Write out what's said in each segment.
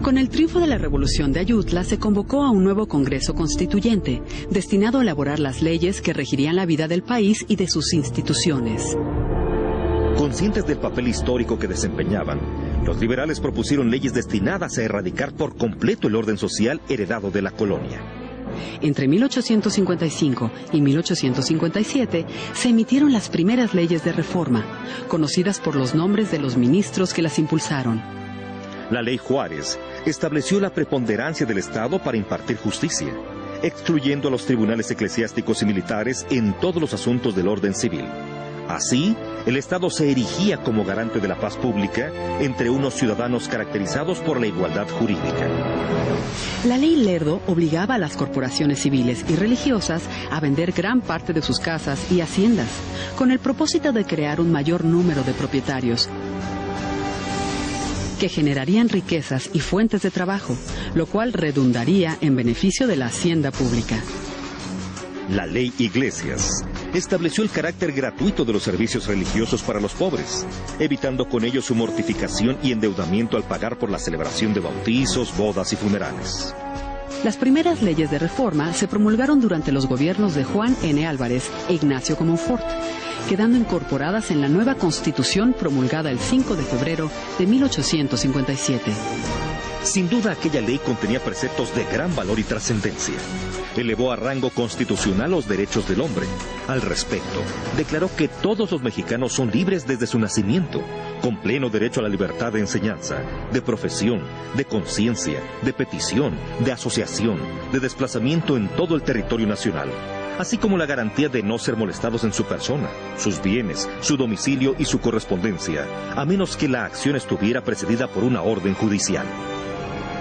Con el triunfo de la Revolución de Ayutla se convocó a un nuevo Congreso Constituyente, destinado a elaborar las leyes que regirían la vida del país y de sus instituciones. Conscientes del papel histórico que desempeñaban, los liberales propusieron leyes destinadas a erradicar por completo el orden social heredado de la colonia. Entre 1855 y 1857 se emitieron las primeras leyes de reforma, conocidas por los nombres de los ministros que las impulsaron. La Ley Juárez estableció la preponderancia del Estado para impartir justicia, excluyendo a los tribunales eclesiásticos y militares en todos los asuntos del orden civil. Así, el Estado se erigía como garante de la paz pública entre unos ciudadanos caracterizados por la igualdad jurídica. La ley Lerdo obligaba a las corporaciones civiles y religiosas a vender gran parte de sus casas y haciendas, con el propósito de crear un mayor número de propietarios, que generarían riquezas y fuentes de trabajo, lo cual redundaría en beneficio de la hacienda pública. La Ley Iglesias estableció el carácter gratuito de los servicios religiosos para los pobres, evitando con ello su mortificación y endeudamiento al pagar por la celebración de bautizos, bodas y funerales. Las primeras leyes de reforma se promulgaron durante los gobiernos de Juan N. Álvarez e Ignacio Comonfort, quedando incorporadas en la nueva Constitución promulgada el 5 de febrero de 1857. Sin duda, aquella ley contenía preceptos de gran valor y trascendencia. Elevó a rango constitucional los derechos del hombre. Al respecto, declaró que todos los mexicanos son libres desde su nacimiento, con pleno derecho a la libertad de enseñanza, de profesión, de conciencia, de petición, de asociación, de desplazamiento en todo el territorio nacional, así como la garantía de no ser molestados en su persona, sus bienes, su domicilio y su correspondencia, a menos que la acción estuviera precedida por una orden judicial.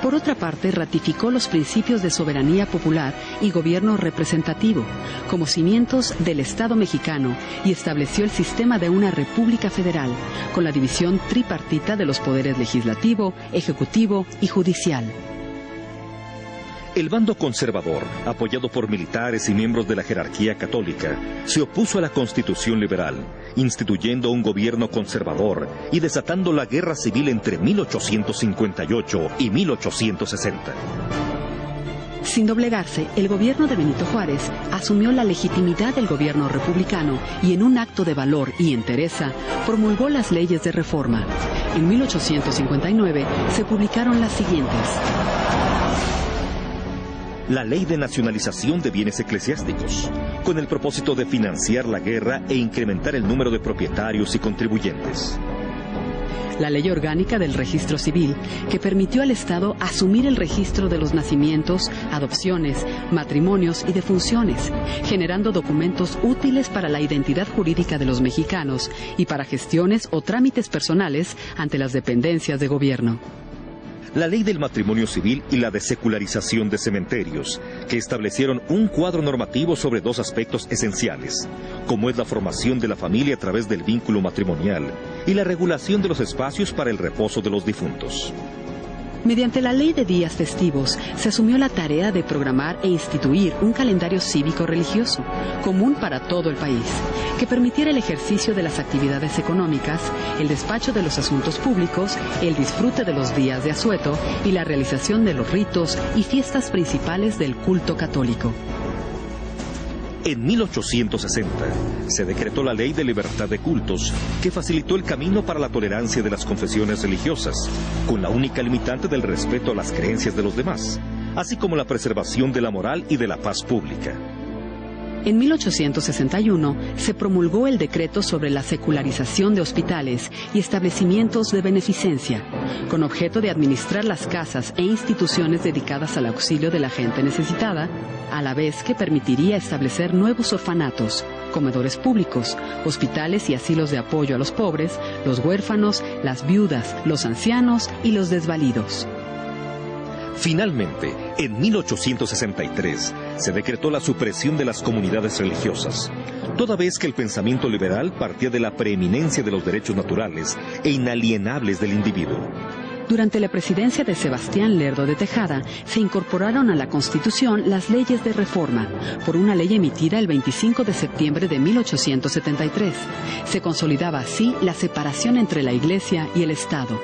Por otra parte, ratificó los principios de soberanía popular y gobierno representativo como cimientos del Estado mexicano y estableció el sistema de una república federal con la división tripartita de los poderes legislativo, ejecutivo y judicial. El bando conservador, apoyado por militares y miembros de la jerarquía católica, se opuso a la Constitución liberal, instituyendo un gobierno conservador y desatando la guerra civil entre 1858 y 1860. Sin doblegarse, el gobierno de Benito Juárez asumió la legitimidad del gobierno republicano y en un acto de valor y entereza promulgó las leyes de reforma. En 1859 se publicaron las siguientes: la Ley de Nacionalización de Bienes Eclesiásticos, con el propósito de financiar la guerra e incrementar el número de propietarios y contribuyentes. La Ley Orgánica del Registro Civil, que permitió al Estado asumir el registro de los nacimientos, adopciones, matrimonios y defunciones, generando documentos útiles para la identidad jurídica de los mexicanos y para gestiones o trámites personales ante las dependencias de gobierno. La Ley del Matrimonio Civil y la de Secularización de Cementerios, que establecieron un cuadro normativo sobre dos aspectos esenciales, como es la formación de la familia a través del vínculo matrimonial y la regulación de los espacios para el reposo de los difuntos. Mediante la Ley de Días Festivos, se asumió la tarea de programar e instituir un calendario cívico-religioso, común para todo el país, que permitiera el ejercicio de las actividades económicas, el despacho de los asuntos públicos, el disfrute de los días de asueto y la realización de los ritos y fiestas principales del culto católico. En 1860 se decretó la Ley de Libertad de Cultos, que facilitó el camino para la tolerancia de las confesiones religiosas, con la única limitante del respeto a las creencias de los demás, así como la preservación de la moral y de la paz pública. En 1861 se promulgó el decreto sobre la secularización de hospitales y establecimientos de beneficencia, con objeto de administrar las casas e instituciones dedicadas al auxilio de la gente necesitada, a la vez que permitiría establecer nuevos orfanatos, comedores públicos, hospitales y asilos de apoyo a los pobres, los huérfanos, las viudas, los ancianos y los desvalidos. Finalmente, en 1863, se decretó la supresión de las comunidades religiosas, toda vez que el pensamiento liberal partía de la preeminencia de los derechos naturales e inalienables del individuo. Durante la presidencia de Sebastián Lerdo de Tejada, se incorporaron a la Constitución las leyes de reforma, por una ley emitida el 25 de septiembre de 1873. Se consolidaba así la separación entre la Iglesia y el Estado.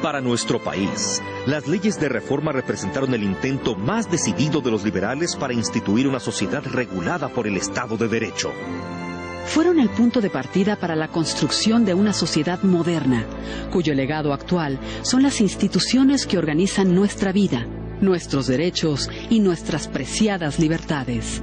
Para nuestro país, las leyes de reforma representaron el intento más decidido de los liberales para instituir una sociedad regulada por el Estado de Derecho. Fueron el punto de partida para la construcción de una sociedad moderna, cuyo legado actual son las instituciones que organizan nuestra vida, nuestros derechos y nuestras preciadas libertades.